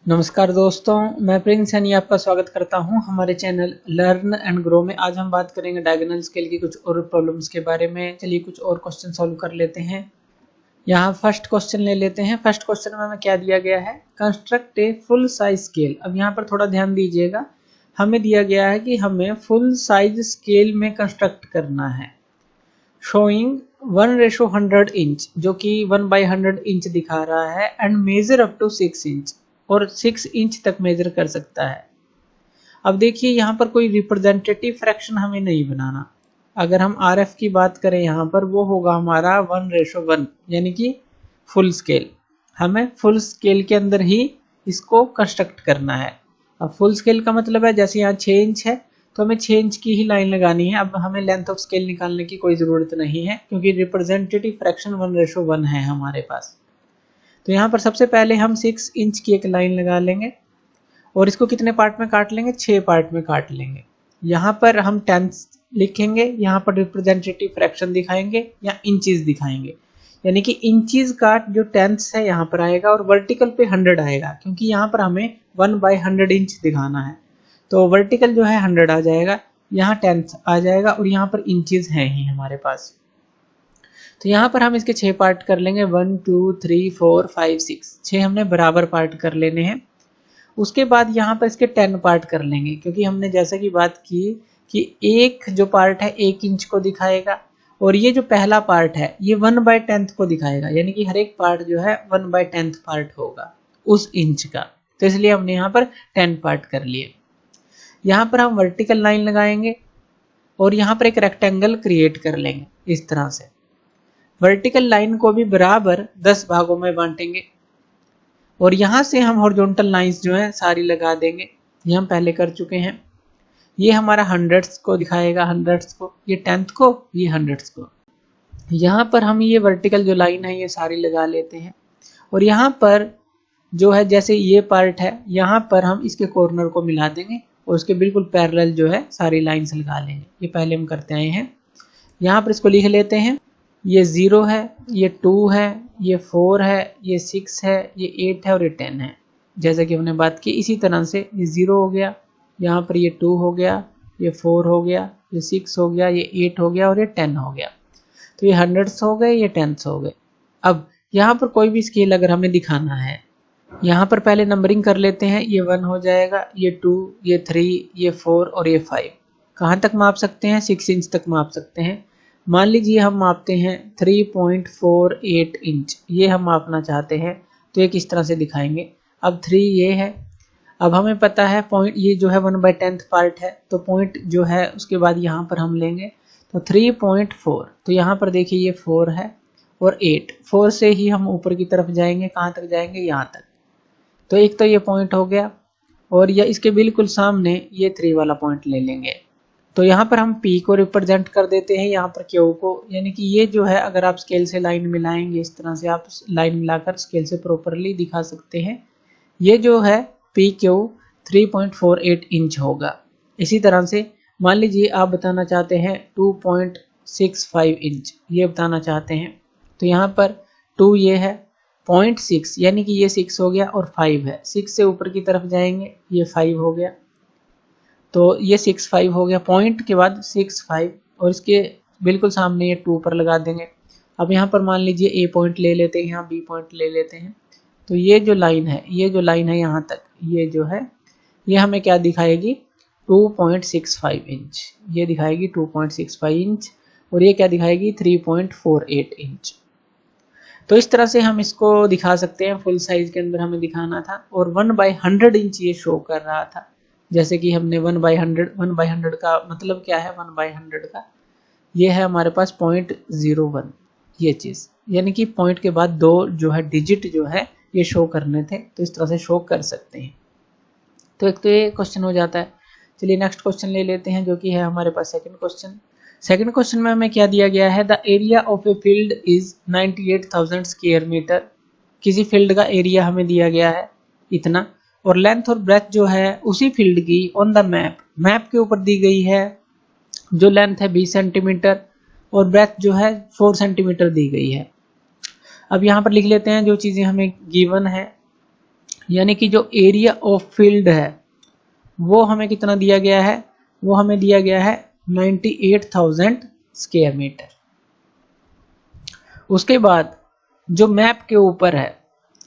नमस्कार दोस्तों, मैं प्रिंस सैनी आपका स्वागत करता हूं हमारे चैनल लर्न एंड ग्रो में। आज हम बात करेंगे डायगोनल स्केल की कुछ और प्रॉब्लम्स के बारे में। चलिए कुछ और क्वेश्चन सॉल्व कर लेते हैं। यहाँ फर्स्ट क्वेश्चन ले लेते हैं। फर्स्ट क्वेश्चन में हमें क्या दिया गया है, construct a full size scale. अब यहाँ पर थोड़ा ध्यान दीजिएगा, हमें दिया गया है कि हमें फुल साइज स्केल में कंस्ट्रक्ट करना है। शोइंग 1:100 इंच, जो कि 1/100 इंच दिखा रहा है, and measure up to 6 inch, और 6 इंच तक मेजर कर सकता है। अब देखिए यहाँ पर कोई रिप्रेजेंटेटिव फ्रैक्शन हमें नहीं बनाना। अगर हम RF की बात करें यहाँ पर, वो होगा हमारा 1:1, यानी कि फुल स्केल। हमें फुल स्केल के अंदर ही इसको कंस्ट्रक्ट करना है। अब फुल स्केल का मतलब है, जैसे यहाँ 6 इंच है तो हमें 6 इंच की ही लाइन लगानी है। अब हमें लेंथ ऑफ स्केल निकालने की कोई ज़रूरत नहीं है, क्योंकि रिप्रेजेंटेटिव फ्रैक्शन 1:1 है हमारे पास। तो यहाँ पर सबसे पहले हम 6 इंच की एक लाइन लगा लेंगे, और इसको कितने पार्ट में काट लेंगे, 6 पार्ट में काट लेंगे। यहाँ पर हम टेंथ्स लिखेंगे, यहाँ पर रिप्रेजेंटेटिव फ्रैक्शन दिखाएंगे या इंचेस दिखाएंगे, यानी कि इंचेस का जो टेंथ्स है यहाँ पर आएगा, और वर्टिकल पे 100 आएगा, क्योंकि यहाँ पर हमें 1/100 इंच दिखाना है। तो वर्टिकल जो है 100 आ जाएगा, यहाँ टेंथ आ जाएगा, और यहाँ पर इंचेस हैं ही हमारे पास। तो यहाँ पर हम इसके 6 पार्ट कर लेंगे, 1 2 3 4 5 6, 6 हमने बराबर पार्ट कर लेने हैं। उसके बाद यहाँ पर इसके 10 पार्ट कर लेंगे, क्योंकि हमने जैसा कि बात की कि एक जो पार्ट है 1 इंच को दिखाएगा, और ये जो पहला पार्ट है ये 1/10 को दिखाएगा, यानी कि हर एक पार्ट जो है 1/10 पार्ट होगा उस इंच का। तो इसलिए हमने यहाँ पर 10 पार्ट कर लिए। यहाँ पर हम वर्टिकल लाइन लगाएंगे, और यहाँ पर एक रेक्टेंगल क्रिएट कर लेंगे इस तरह से। वर्टिकल लाइन को भी बराबर 10 भागों में बांटेंगे, और यहाँ से हम हॉरिजॉन्टल लाइंस जो है सारी लगा देंगे। ये हम पहले कर चुके हैं। ये हमारा हंड्रेड्स को दिखाएगा, हंड्रेड्स को, ये टेंथ को, ये हंड्रेड्स को। यहाँ पर हम ये वर्टिकल जो लाइन है ये सारी लगा लेते हैं, और यहाँ पर जो है जैसे ये पार्ट है, यहाँ पर हम इसके कॉर्नर को मिला देंगे, और उसके बिल्कुल पैरेलल जो है सारी लाइंस लगा लेंगे। ये पहले हम करते आए हैं। यहाँ पर इसको लिख लेते हैं। ये 0 है, ये 2 है, ये 4 है, ये 6 है, ये 8 है, और ये 10 है, जैसा कि हमने बात की। इसी तरह से ये 0 हो गया, यहाँ पर ये 2 हो गया, ये 4 हो गया, ये 6 हो गया, ये 8 हो गया, और ये 10 हो गया। तो ये हंड्रेड्स हो गए, ये टेंथ्स हो गए। अब यहाँ पर कोई भी स्केल अगर हमें दिखाना है, यहाँ पर पहले नंबरिंग कर लेते हैं। ये 1 हो जाएगा, ये 2, ये 3, ये 4, और ये 5। कहाँ तक माप सकते हैं, 6 इंच तक माप सकते हैं। मान लीजिए हम मापते हैं 3.48 इंच, ये हम मापना चाहते हैं, तो एक इस तरह से दिखाएंगे। अब 3 ये है। अब हमें पता है पॉइंट ये जो है 1/10 पार्ट है, तो पॉइंट जो है उसके बाद यहाँ पर हम लेंगे, तो 3.4। तो यहाँ पर देखिए ये 4 है और 8, 4 से ही हम ऊपर की तरफ जाएंगे। कहाँ तक जाएंगे, यहाँ तक। तो एक तो ये पॉइंट हो गया, और या इसके बिल्कुल सामने ये 3 वाला पॉइंट ले लेंगे। तो यहाँ पर हम P को रिप्रेजेंट कर देते हैं, यहाँ पर Q को, यानी कि ये जो है अगर आप स्केल से लाइन मिलाएंगे, इस तरह से आप लाइन मिलाकर स्केल से प्रॉपरली दिखा सकते हैं। ये जो है PQ 3.48 इंच होगा। इसी तरह से मान लीजिए आप बताना चाहते हैं 2.65 इंच, ये बताना चाहते हैं, तो यहाँ पर 2 ये है, 0.6 यानी कि ये 6 हो गया, और 5 है, 6 से ऊपर की तरफ जाएंगे, ये 5 हो गया, तो ये 6.5 हो गया। पॉइंट के बाद 6.5, और इसके बिल्कुल सामने ये 2 पर लगा देंगे। अब यहाँ पर मान लीजिए A पॉइंट ले लेते हैं, यहाँ B पॉइंट ले लेते हैं। तो ये जो लाइन है यहाँ तक, ये जो है ये हमें क्या दिखाएगी, 2.65 इंच, ये दिखाएगी 2.65 इंच, और ये क्या दिखाएगी, 3.48 इंच। तो इस तरह से हम इसको दिखा सकते हैं। फुल साइज के अंदर हमें दिखाना था, और 1/100 इंच ये शो कर रहा था। जैसे कि हमने 1/100 का मतलब क्या है, 1/100 का ये है हमारे पास 0.01, ये चीज़, यानी कि पॉइंट के बाद 2 जो है डिजिट जो है ये शो करने थे, तो इस तरह से शो कर सकते हैं। तो एक तो ये क्वेश्चन हो जाता है। चलिए नेक्स्ट क्वेश्चन ले लेते हैं, जो कि है हमारे पास सेकंड क्वेश्चन। सेकंड क्वेश्चन में हमें क्या दिया गया है, the area of a field is 98,000 square metre. किसी फील्ड का एरिया हमें दिया गया है इतना, और लेंथ और ब्रेथ जो है उसी फील्ड की ऑन द मैप के ऊपर दी गई है। जो लेंथ है 20 सेंटीमीटर, और ब्रेथ जो है 4 सेंटीमीटर दी गई है। अब यहाँ पर लिख लेते हैं जो चीज़ें हमें गिवन है। यानी कि जो एरिया ऑफ फील्ड है वो हमें कितना दिया गया है, वो हमें दिया गया है 98,000 स्क्वायर मीटर। उसके बाद जो मैप के ऊपर है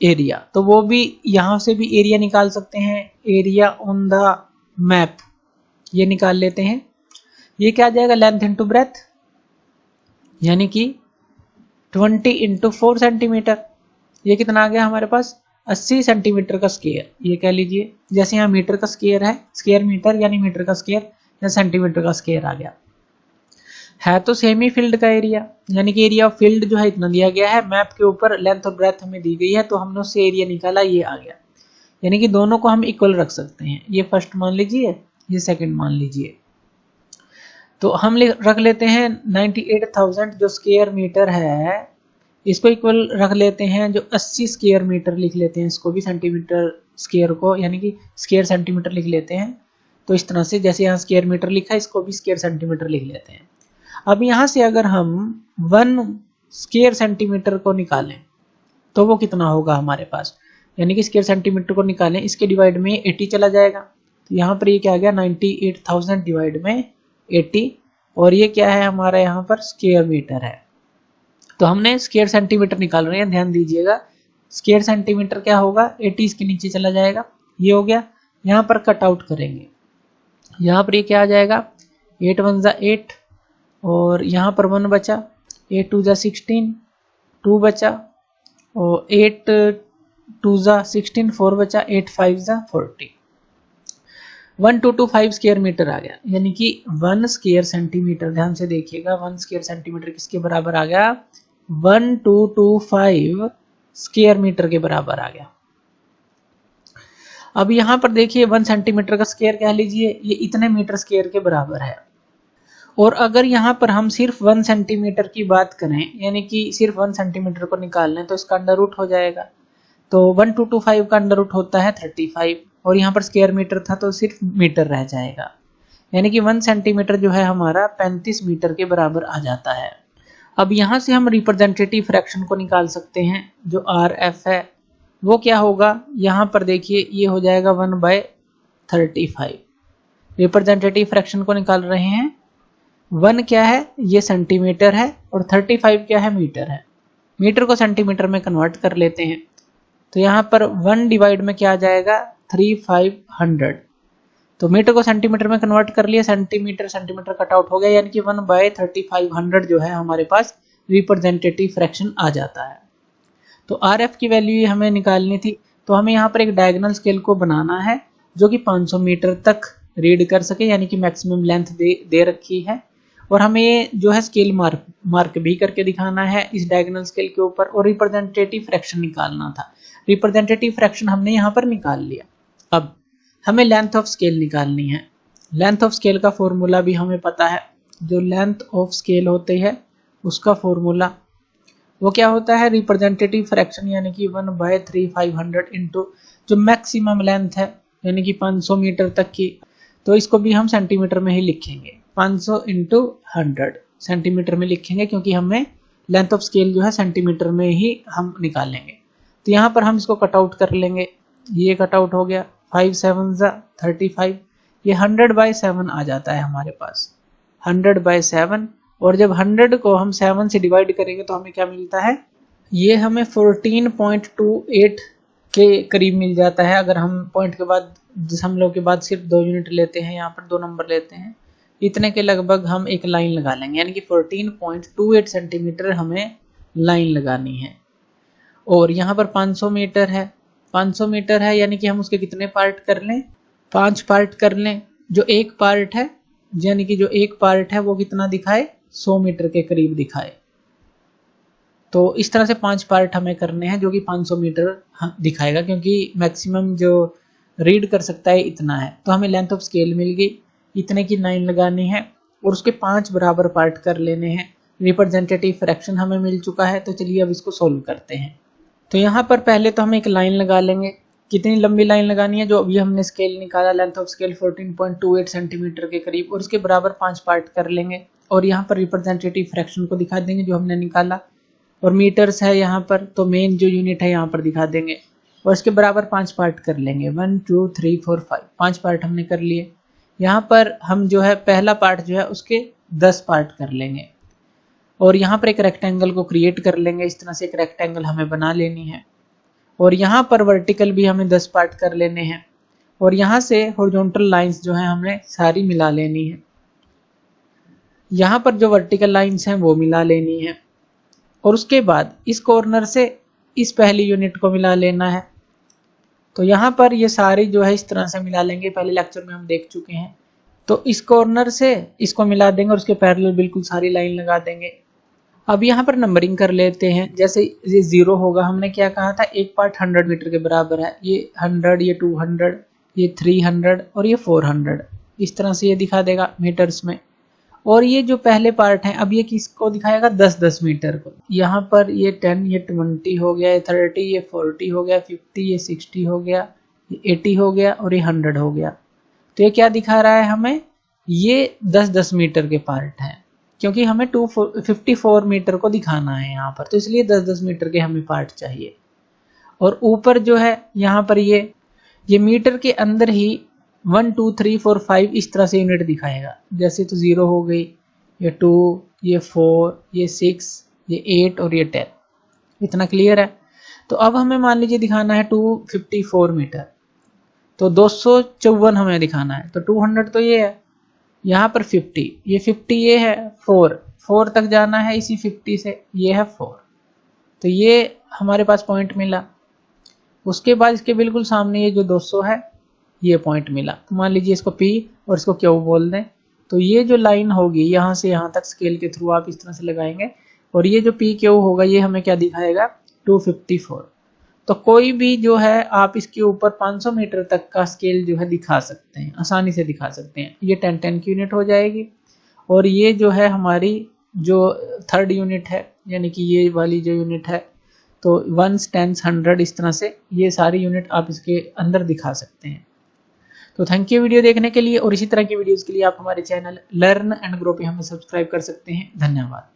एरिया, तो वो भी यहां से भी एरिया निकाल सकते हैं, एरिया ऑन द मैप ये निकाल लेते हैं। ये क्या आ जाएगा, लेंथ इंटू ब्रेथ, यानी कि 20 इंटू 4 सेंटीमीटर। ये कितना आ गया हमारे पास, 80 सेंटीमीटर का स्क्वायर, ये कह लीजिए। जैसे यहाँ मीटर का स्क्वायर है, स्क्वायर मीटर यानी मीटर का स्क्वायर, या सेंटीमीटर का स्क्वायर आ गया। है तो सेम ही फील्ड का एरिया, यानी कि एरिया ऑफ फील्ड जो है इतना दिया गया है, मैप के ऊपर लेंथ और ब्रेथ हमें दी गई है, तो हमने उससे एरिया निकाला, ये आ गया। यानी कि दोनों को हम इक्वल रख सकते हैं, ये फर्स्ट मान लीजिए, ये सेकंड मान लीजिए। तो हम रख लेते हैं 98,000 जो स्क्वायर मीटर है, इसको इक्वल रख लेते हैं जो 80 स्क्वायर मीटर लिख लेते हैं, इसको भी सेंटीमीटर स्क्वायर को, यानी कि स्क्वायर सेंटीमीटर लिख लेते हैं। तो इस तरह से जैसे यहाँ स्क्वायर मीटर लिखा है, इसको भी स्क्वायर सेंटीमीटर लिख लेते हैं। अब यहाँ से अगर हम 1 स्क्वायर सेंटीमीटर को निकालें तो वो कितना होगा हमारे पास, यानी कि स्क्वायर सेंटीमीटर को निकालें, इसके डिवाइड में 80 चला जाएगा। तो यहाँ पर ये क्या आ गया, 98,000 डिवाइड में 80, और ये क्या है हमारा यहाँ पर स्क्वायर मीटर है। तो हमने स्क्वायर सेंटीमीटर निकाल रहे हैं, ध्यान दीजिएगा। स्क्वायर सेंटीमीटर क्या होगा, 80 इसके नीचे चला जाएगा, ये हो गया। यहाँ पर कट आउट करेंगे, यहाँ पर ये क्या आ जाएगा, 8 1 जा 8, और यहाँ पर 1 बचा, 8 2 जा 16, 2 बचा, और 8 2 जा 16, 4 बचा, 8 5 जा 40, 1225 स्क्वायर मीटर आ गया। यानी कि 1 स्क्वायर सेंटीमीटर, ध्यान से देखिएगा, 1 स्क्वायर सेंटीमीटर किसके बराबर आ गया, 1225 स्क्वायर मीटर के बराबर आ गया। अब यहाँ पर देखिए 1 सेंटीमीटर का स्क्वायर कह लीजिए, ये इतने मीटर स्क्वायर के बराबर है। और अगर यहाँ पर हम सिर्फ 1 सेंटीमीटर की बात करें, यानी कि सिर्फ 1 सेंटीमीटर को निकाल लें, तो इसका अंडर रूट हो जाएगा। तो 1225 का अंडर रूट होता है 35, और यहाँ पर स्क्वायर मीटर था तो सिर्फ मीटर रह जाएगा। यानी कि 1 सेंटीमीटर जो है हमारा 35 मीटर के बराबर आ जाता है। अब यहाँ से हम रिप्रेजेंटेटिव फ्रैक्शन को निकाल सकते हैं, जो RF है वो क्या होगा, यहाँ पर देखिए ये हो जाएगा 1/35। रिप्रेजेंटेटिव फ्रैक्शन को निकाल रहे हैं, 1 क्या है, ये सेंटीमीटर है, और 35 क्या है, मीटर है। मीटर को सेंटीमीटर में कन्वर्ट कर लेते हैं, तो यहाँ पर 1 डिवाइड में क्या आ जाएगा, 3500। तो मीटर को सेंटीमीटर में कन्वर्ट कर लिया, सेंटीमीटर सेंटीमीटर कट आउट हो गया, यानी कि 1/3500 जो है हमारे पास रिप्रेजेंटेटिव फ्रैक्शन आ जाता है। तो RF की वैल्यू हमें निकालनी थी, तो हमें यहाँ पर एक डायगोनल स्केल को बनाना है जो कि 500 मीटर तक रीड कर सके, यानी कि मैक्सिमम लेंथ दे रखी है। और हमें ये जो है स्केल मार्क भी करके दिखाना है इस डायगोनल स्केल के ऊपर, और रिप्रेजेंटेटिव फ्रैक्शन निकालना था। रिप्रेजेंटेटिव फ्रैक्शन हमने यहाँ पर निकाल लिया। अब हमें लेंथ ऑफ स्केल निकालनी है। लेंथ ऑफ स्केल का फॉर्मूला भी हमें पता है, जो लेंथ ऑफ स्केल होती है उसका फॉर्मूला वो क्या होता है, रिप्रेजेंटेटिव फ्रैक्शन यानी कि 1/3500 इंटू जो मैक्सिमम लेंथ है, यानी कि 500 मीटर तक की। तो इसको भी हम सेंटीमीटर में ही लिखेंगे, 500 इंटू 100 सेंटीमीटर में लिखेंगे, क्योंकि हमें लेंथ ऑफ स्केल जो है सेंटीमीटर में ही हम निकालेंगे। तो यहाँ पर हम इसको कट आउट कर लेंगे, ये कट आउट हो गया, 5 7 जा 35, ये 100/7 आ जाता है हमारे पास, 100/7। और जब 100 को हम 7 से डिवाइड करेंगे तो हमें क्या मिलता है, ये हमें 14.28 के करीब मिल जाता है। अगर हम पॉइंट के बाद दशमलव के बाद सिर्फ 2 यूनिट लेते हैं, यहाँ पर 2 नंबर लेते हैं, इतने के लगभग हम एक लाइन लगा लेंगे, यानी कि 14.28 सेंटीमीटर हमें लाइन लगानी है। और यहाँ पर 500 मीटर है, 500 मीटर है, यानी कि हम उसके कितने पार्ट कर लें, 5 पार्ट कर लें। जो एक पार्ट है, यानी कि जो एक पार्ट है वो कितना दिखाए, 100 मीटर के करीब दिखाए। तो इस तरह से 5 पार्ट हमें करने हैं, जो कि 500 मीटर दिखाएगा, क्योंकि मैक्सिमम जो रीड कर सकता है इतना है। तो हमें लेंथ ऑफ स्केल मिल गई, इतने की लाइन लगानी है, और उसके 5 बराबर पार्ट कर लेने हैं। रिप्रेजेंटेटिव फ्रैक्शन हमें मिल चुका है, तो चलिए अब इसको सोल्व करते हैं। तो यहाँ पर पहले तो हम एक लाइन लगा लेंगे, कितनी लंबी लाइन लगानी है, जो अभी हमने स्केल निकाला, लेंथ ऑफ स्केल 14.28 सेंटीमीटर के करीब, और उसके बराबर 5 पार्ट कर लेंगे। और यहाँ पर रिप्रेजेंटेटिव फ्रैक्शन को दिखा देंगे जो हमने निकाला, और मीटर्स है यहाँ पर, तो मेन जो यूनिट है यहाँ पर दिखा देंगे। और इसके बराबर 5 पार्ट कर लेंगे। 1 2 3 4 5 5 पार्ट हमने कर लिए। यहाँ पर हम जो है पहला पार्ट जो है उसके 10 पार्ट कर लेंगे और यहाँ पर एक रेक्टेंगल को क्रिएट कर लेंगे। इस तरह से एक रेक्टेंगल हमें बना लेनी है और यहाँ पर वर्टिकल भी हमें 10 पार्ट कर लेने हैं और यहाँ से हॉरिजॉन्टल लाइंस जो है हमें सारी मिला लेनी है। यहाँ पर जो वर्टिकल लाइंस हैं वो मिला लेनी है और उसके बाद इस कॉर्नर से इस पहली यूनिट को मिला लेना है। तो यहाँ पर ये सारी जो है इस तरह से मिला लेंगे, पहले लेक्चर में हम देख चुके हैं। तो इस कॉर्नर से इसको मिला देंगे और उसके पैरेलल बिल्कुल सारी लाइन लगा देंगे। अब यहाँ पर नंबरिंग कर लेते हैं। जैसे ये 0 होगा, हमने क्या कहा था, एक पार्ट 100 मीटर के बराबर है। ये 100, ये 200, ये 300 और ये 400, इस तरह से ये दिखा देगा मीटर्स में। और ये जो पहले पार्ट है अब ये किसको दिखाएगा, 10-10 मीटर को। यहाँ पर ये 10, ये 20 हो गया, ये 30, ये 40 हो गया, 50, ये 60 हो गया, ये 80 हो गया और ये 100 हो गया। तो ये क्या दिखा रहा है हमें, ये 10-10 मीटर के पार्ट हैं क्योंकि हमें 254 मीटर को दिखाना है यहाँ पर, तो इसलिए 10-10 मीटर के हमें पार्ट चाहिए। और ऊपर जो है यहाँ पर ये मीटर के अंदर ही 1 2 3 4 5 इस तरह से यूनिट दिखाएगा। जैसे तो 0 हो गई, ये 2, ये 4, ये 6, ये 8 और ये 10। इतना क्लियर है। तो अब हमें मान लीजिए दिखाना है 254 मीटर, तो 254 हमें दिखाना है। तो 200 तो ये है, यहाँ पर 50, ये 50 ये है, 4 तक जाना है इसी 50 से, ये है 4। तो ये हमारे पास पॉइंट मिला। उसके बाद इसके बिल्कुल सामने ये जो 200 है ये पॉइंट मिला। तो मान लीजिए इसको P और इसको Q बोल दें। तो ये जो लाइन होगी यहाँ से यहाँ तक स्केल के थ्रू आप इस तरह से लगाएंगे और ये जो PQ होगा ये हमें क्या दिखाएगा, 254। तो कोई भी जो है आप इसके ऊपर 500 मीटर तक का स्केल जो है दिखा सकते हैं, आसानी से दिखा सकते हैं। ये 10-10 की यूनिट हो जाएगी और ये जो है हमारी जो थर्ड यूनिट है, यानी कि ये वाली जो यूनिट है, तो 1s 10s 100 इस तरह से ये सारी यूनिट आप इसके अंदर दिखा सकते हैं। तो थैंक यू वीडियो देखने के लिए और इसी तरह की वीडियोस के लिए आप हमारे चैनल लर्न एंड ग्रो पे हमें सब्सक्राइब कर सकते हैं। धन्यवाद।